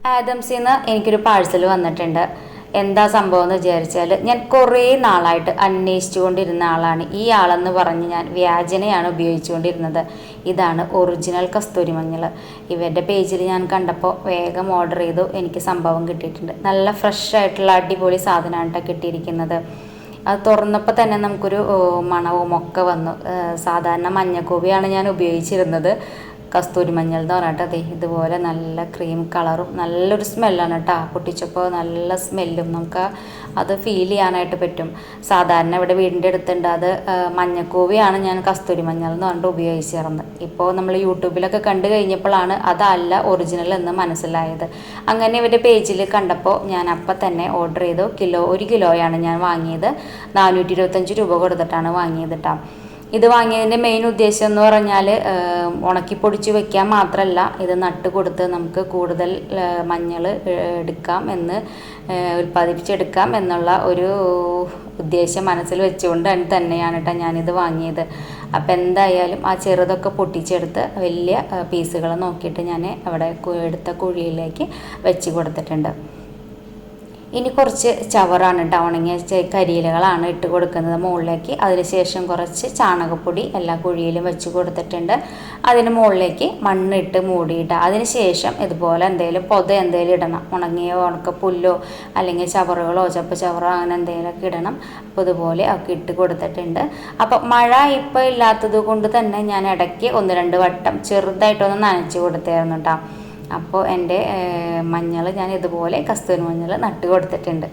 ആദംസിൽ നിന്ന് എനിക്കൊരു പാഴ്സൽ വന്നിട്ടുണ്ട്. എന്താ സംഭവം എന്ന് വിചാരിച്ചാൽ, ഞാൻ കുറേ നാളായിട്ട് അന്വേഷിച്ചുകൊണ്ടിരുന്ന ആളാണ്. ഈ ആളെന്ന് പറഞ്ഞ് ഞാൻ വ്യാജനയാണ് ഉപയോഗിച്ചുകൊണ്ടിരുന്നത്. ഇതാണ് ഒറിജിനൽ കസ്തൂരി മഞ്ഞൾ. ഇവരുടെ പേജിൽ ഞാൻ കണ്ടപ്പോൾ വേഗം ഓർഡർ ചെയ്തു. എനിക്ക് സംഭവം കിട്ടിയിട്ടുണ്ട്. നല്ല ഫ്രഷ് ആയിട്ടുള്ള അടിപൊളി സാധനമാണ് കേട്ടോ കിട്ടിയിരിക്കുന്നത്. അത് തുറന്നപ്പോൾ തന്നെ നമുക്കൊരു മണവും ഒക്കെ വന്നു. സാധാരണ മഞ്ഞക്കോവിയാണ് ഞാൻ ഉപയോഗിച്ചിരുന്നത്. കസ്തൂരി മഞ്ഞൾ എന്ന് പറഞ്ഞിട്ട് അതെ ഇതുപോലെ നല്ല ക്രീം കളറും നല്ലൊരു സ്മെല്ലാണ് കേട്ടോ. പൊട്ടിച്ചപ്പോൾ നല്ല സ്മെല്ലും നമുക്ക് അത് ഫീൽ ചെയ്യാനായിട്ട് പറ്റും. സാധാരണ ഇവിടെ വീടിൻ്റെ അടുത്തുണ്ട്. അത് മഞ്ഞക്കൂവിയാണ് ഞാൻ കസ്തൂരി മഞ്ഞൾ എന്ന് പറഞ്ഞിട്ട് ഉപയോഗിച്ചിരുന്നത്. ഇപ്പോൾ നമ്മൾ യൂട്യൂബിലൊക്കെ കണ്ടു കഴിഞ്ഞപ്പോഴാണ് അതല്ല ഒറിജിനൽ എന്ന് മനസ്സിലായത്. അങ്ങനെ ഇവരുടെ പേജിൽ കണ്ടപ്പോൾ ഞാൻ അപ്പം തന്നെ ഓർഡർ ചെയ്തു. 1 കിലോയാണ് ഞാൻ വാങ്ങിയത്. 425 രൂപ കൊടുത്തിട്ടാണ് വാങ്ങിയത് കേട്ടോ. ഇത് വാങ്ങിയതിൻ്റെ മെയിൻ ഉദ്ദേശം എന്ന് പറഞ്ഞാൽ ഉണക്കി പൊടിച്ച് വെക്കാൻ മാത്രമല്ല, ഇത് നട്ട് കൊടുത്ത് നമുക്ക് കൂടുതൽ മഞ്ഞൾ എടുക്കാം എന്ന് ഉൽപ്പാദിപ്പിച്ചെടുക്കാം എന്നുള്ള ഒരു ഉദ്ദേശം മനസ്സിൽ വെച്ചുകൊണ്ട് തന്നെയാണ് കേട്ടോ ഞാനിത് വാങ്ങിയത്. അപ്പോൾ എന്തായാലും ആ ചെറുതൊക്കെ പൊട്ടിച്ചെടുത്ത് വലിയ പീസുകൾ നോക്കിയിട്ട് ഞാൻ അവിടെ എടുത്ത കുഴിയിലേക്ക് വെച്ച് കൊടുത്തിട്ടുണ്ട്. ഇനി കുറച്ച് ചവറാണ് കേട്ടോ, ഉണങ്ങിയ കരിയിലകളാണ് ഇട്ട് കൊടുക്കുന്നത് മുകളിലേക്ക്. അതിനുശേഷം കുറച്ച് ചാണകപ്പൊടി എല്ലാ കുഴിയിലും വെച്ച് കൊടുത്തിട്ടുണ്ട്. അതിന് മുകളിലേക്ക് മണ്ണിട്ട് മൂടിയിട്ട് അതിനുശേഷം ഇതുപോലെ എന്തെങ്കിലും എന്തെങ്കിലും ഇടണം. ഉണങ്ങിയ ഉണക്കപ്പുല്ലോ അല്ലെങ്കിൽ ചവറുകളോ ചവറോ അങ്ങനെ എന്തെങ്കിലുമൊക്കെ ഇടണം. അപ്പോൾ ഇതുപോലെ ഒക്കെ ഇട്ട് കൊടുത്തിട്ടുണ്ട്. അപ്പോൾ മഴ ഇപ്പോൾ ഇല്ലാത്തത് കൊണ്ട് തന്നെ ഞാൻ ഇടയ്ക്ക് 1-2 വട്ടം ചെറുതായിട്ടൊന്ന് നനച്ച് കൊടുത്തായിരുന്നു കേട്ടോ. അപ്പോൾ എൻ്റെ മഞ്ഞൾ ഞാൻ ഇതുപോലെ കസ്തൂരി മഞ്ഞൾ നട്ട് കൊടുത്തിട്ടുണ്ട്.